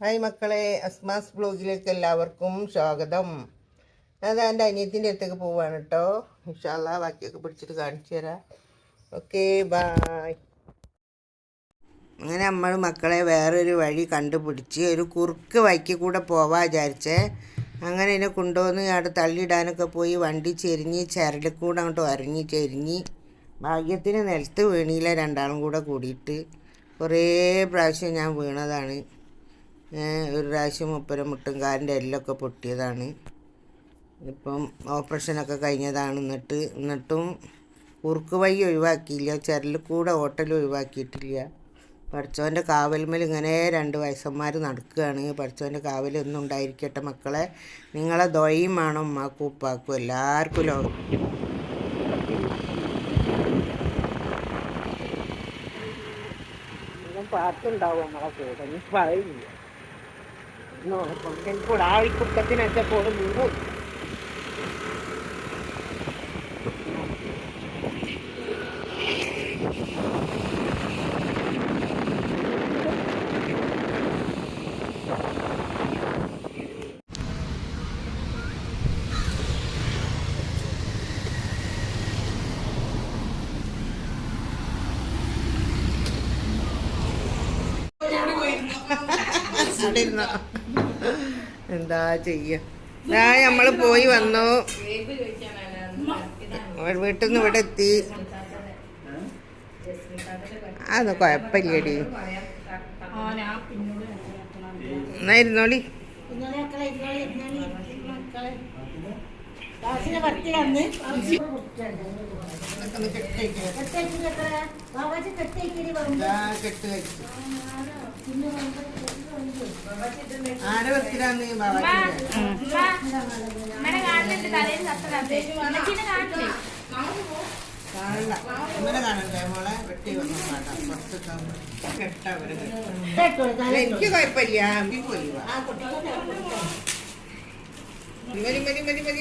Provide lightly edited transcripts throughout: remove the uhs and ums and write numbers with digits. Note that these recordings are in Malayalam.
ഹായ് മക്കളെ, അസ്മാസ് ബ്ലോഗിലേക്ക് എല്ലാവർക്കും സ്വാഗതം. ഞാൻ എൻ്റെ അനിയത്തിൻ്റെ അടുത്തേക്ക് പോവാണ് കേട്ടോ. ഇൻഷാ അല്ലാഹ് ബാക്കിയൊക്കെ പിടിച്ചിട്ട് കാണിച്ചു തരാം. Okay, bye. അങ്ങനെ നമ്മൾ മക്കളെ വേറൊരു വഴി കണ്ടുപിടിച്ച് ഒരു കുറുക്ക് വഴിക്ക് കൂടെ പോവാ വിചാരിച്ചേ. അങ്ങനെ ഇതിനെ കൊണ്ടുവന്ന് അവിടെ തള്ളിയിടാനൊക്കെ പോയി വണ്ടി ചെരിഞ്ഞ് ചരടിൽ കൂടെ അങ്ങോട്ട് ചെരിഞ്ഞ് ഭാഗ്യത്തിന് നിലത്ത് വീണില്ല. രണ്ടാളും കൂടെ കൂടിയിട്ട് കുറേ പ്രാവശ്യം ഞാൻ വീണതാണ്. ഒരു പ്രാവശ്യം മുട്ടുംകാലിൻ്റെ എല്ലൊക്കെ പൊട്ടിയതാണ്. ഇപ്പം ഓപ്പറേഷനൊക്കെ കഴിഞ്ഞതാണ്. എന്നിട്ടും കുറുക്ക് വഴി ഒഴിവാക്കിയില്ല, ചരലിൽ കൂടെ ഹോട്ടൽ ഒഴിവാക്കിയിട്ടില്ല. പഠിച്ചവൻ്റെ കാവൽമേൽ ഇങ്ങനെ 2 വയസ്സന്മാർ നടക്കുകയാണ്. പഠിച്ചവൻ്റെ കാവലൊന്നും ഉണ്ടായിരിക്കട്ടെ മക്കളെ. നിങ്ങളെ ദൊയും വേണം ഉമ്മാക്കും ഉപ്പാക്കും എല്ലാവർക്കും ലോകം. പാട്ടുണ്ടാവും നമ്മളെ കൂടെ, നീ പറയില്ല. എനിക്കൂടെ ആ കുട്ടത്തിനൊക്കെ പോലും നീങ്ങും. എന്താ ചെയ്യ, നമ്മൾ പോയി വന്നു. വീട്ടിൽ നിന്ന് ഇവിടെ എത്തി. അത് കുഴപ്പമില്ലടി, എന്നാ ഇരുന്നോളി. ആരെ വെച്ചിട്ടാന്ന് ഇങ്ങനെ കാണണ്ടേ മോളെ? വെട്ടി വന്നു എനിക്ക് കുഴപ്പമില്ല. അമ്പി പോയി മതി മതി മതി മതി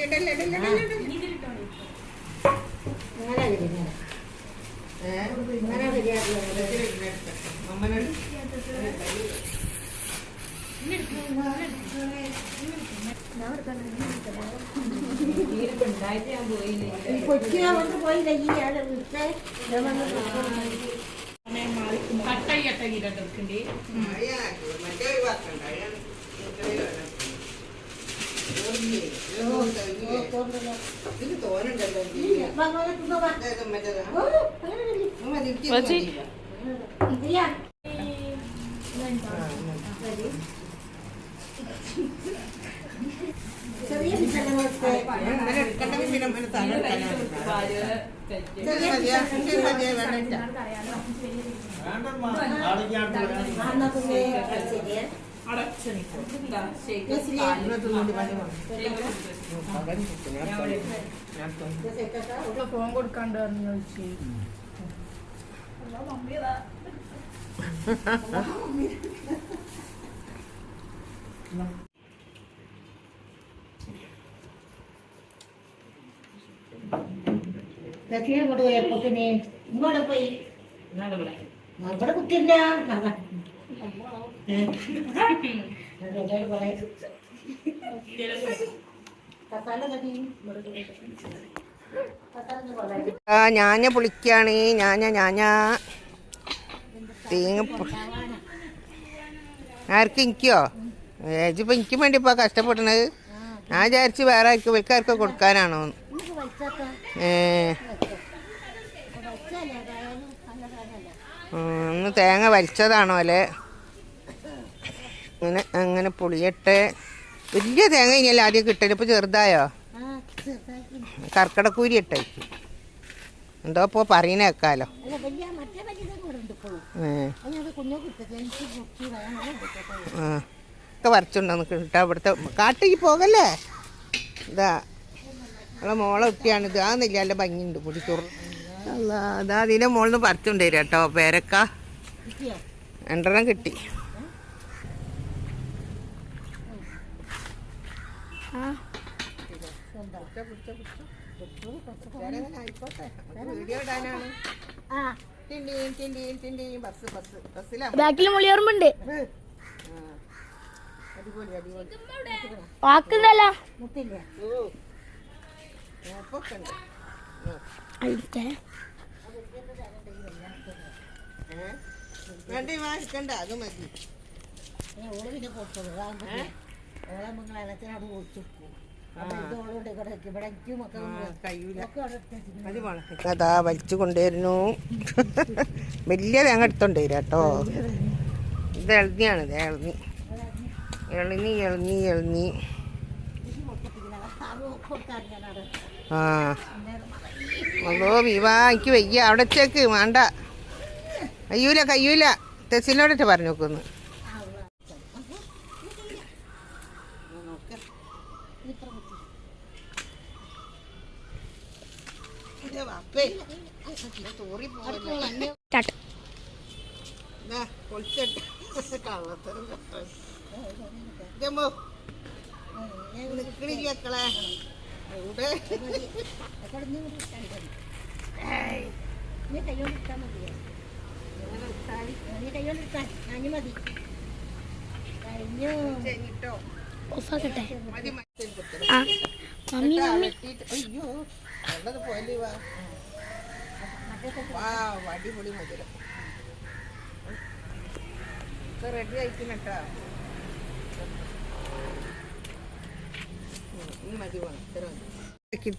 ഫോൺ കൊടുക്കാണ്ട് ഇങ്ങോട്ട് പോയപ്പോക്കിന് ഇങ്ങോട്ട് പോയി ഇവിടെ കുത്തില്ല. ഞാഞ്ഞ പുളിക്കാണ്. ഞാഞ്ഞ തേങ്ങ ആർക്ക്? എനിക്കോ? ഏജിപ്പോൾ എനിക്കും വേണ്ടി ഇപ്പോൾ കഷ്ടപ്പെടുന്നത്. ഞാൻ വിചാരിച്ച് വേറെ ആർക്ക് വിൽക്കാർക്ക് കൊടുക്കാനാണോ? ഒന്ന് തേങ്ങ വലിച്ചതാണോ അല്ലേ? അങ്ങനെ പുളിയട്ടെ. വലിയ തേങ്ങ ഇനിയല്ല ആദ്യം കിട്ടല്, ഇപ്പോൾ ചെറുതായോ? കർക്കിടക്കൂരി ഇട്ടായിരിക്കും എന്തോ ഇപ്പോൾ പറയുന്നേക്കാലോ. ഒക്കെ വരച്ചുണ്ടോ കിട്ടാ. ഇവിടുത്തെ കാട്ടിക്ക് പോകല്ലേ. ഇതാ നമ്മളെ മോളെ കുട്ടിയാണ്. ഇത് ആന്നില്ല, നല്ല ഭംഗിയുണ്ട് പൊടിച്ചോറ്. അല്ല അതാ അതിൻ്റെ മോളിൽ നിന്ന് പറിച്ചുകൊണ്ട് തരാം കേട്ടോ. പേരക്ക 2 കിട്ടി. വീഡിയോ ഇടാനാണ്. ബസ്സിലാണ്. ബാക്കിൽ മുളിയോർമുണ്ട്. അടിപൊളി അടിപൊളി. വാക്കുണ്ടല്ലോ മുത്തില്ലേ ഓ ഉപ്പൊക്കെ ഉണ്ട്. അതിന്റെ വേണ്ട വാങ്ങിക്കണ്ട, അത് മതി. ഓള് പിന്നെ കൊടുത്തത് ഓളെ മങ്ങൾ വെള്ളത്തിനോട് കുളിച്ചു ഓളോട് ഇവിടെ എനിക്കും കഴിയൂല. മക്കളും മതി മോളെ. അതാ വലിച്ചു കൊണ്ടുവരുന്നു. വലിയ തേങ്ങ എടുത്തോണ്ട് വരാം കേട്ടോ. ഇത് ഇളനിയാണ്, ഇത് ഇളനി ഇളനി ഇളനി ഇളനി. ആ അതോ വിവാ എനിക്ക് വയ്യ, അവിടെ ചേക്ക് വേണ്ട. കയ്യൂല കയ്യൂല. തെസിനോടിട്ട് പറഞ്ഞു നോക്കുന്നു. നിക്കളിക്കളെ ഇവിടെ നീ കയ്യോണ്ടിട്ടാ മതിയോ നീ കയ്യോണ്ടിട്ടാ ഞാൻ മതി കഴിഞ്ഞു ഓഫാക്കട്ടെ. മതി ആ മമ്മി മമ്മി അയ്യോ നല്ലത് പോലെ വാ. വാ അടിപൊളി മധുരം റെഡി ആയിക്കണട്ടാ.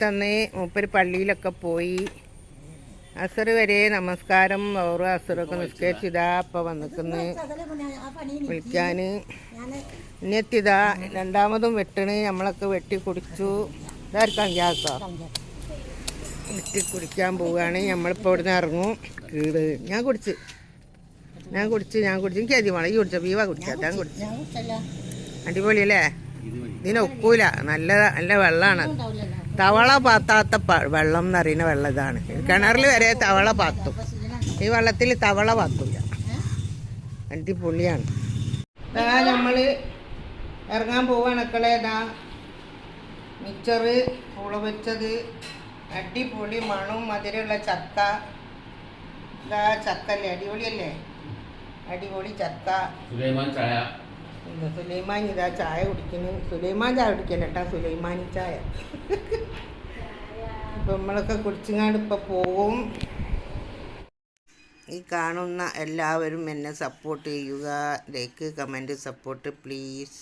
തന്നെ മൂപ്പര് പള്ളിയിലൊക്കെ പോയി. അസറ് വരെ നമസ്കാരം ഓരോ അസറൊക്കെ നിസ്കരിച്ചിതാ ഇപ്പം വന്നിക്കുന്നു വിളിക്കാന്. ഇന്നെത്തിതാ രണ്ടാമതും വെട്ടണ്. നമ്മളൊക്കെ വെട്ടി കുടിച്ചു. ഇതായിരിക്കാം ഗ്യാസോ വെട്ടി കുടിക്കാൻ പോവുകയാണ്. നമ്മളിപ്പോൾ ഇവിടുന്ന് ഇറങ്ങും. കീട് ഞാൻ കുടിച്ച് എനിക്ക് അതി വേണം. ഈ കുടിച്ച വീവ കുടിച്ചാൽ ഞാൻ കുടിച്ചു. അടിപൊളിയല്ലേ? ഇതിനെ ഒക്കൂല. നല്ല നല്ല വെള്ളമാണ്. തവള പാത്താത്ത വെള്ളം എന്നറിയുന്ന വെള്ളം ഇതാണ്. കിണറിൽ വരെ തവള പാത്തും. ഈ വെള്ളത്തിൽ തവള പാത്തൂല. അടിപൊളിയാണ്. ഇതാ നമ്മൾ ഇറങ്ങാൻ പോവാണ് മക്കളെ. ഇതാ മിച്ചറ് പൂള വെച്ചത് അടിപൊളി മണവും മധുരമുള്ള ചക്ക. ഇതാ ചക്ക അല്ലേ? അടിപൊളിയല്ലേ? അടിപൊളി ചക്ക. സുലൈമാൻ ഇതാ ചായ കുടിക്കുന്നു. സുലൈമാൻ ചായ കുടിക്കണ്ട കേട്ടാ, സുലൈമാനി ചായ. ഇപ്പം നമ്മളൊക്കെ കുടിച്ചങ്ങാണ്ട് ഇപ്പം പോവും. ഈ കാണുന്ന എല്ലാവരും എന്നെ സപ്പോർട്ട് ചെയ്യുക. Like comment support please.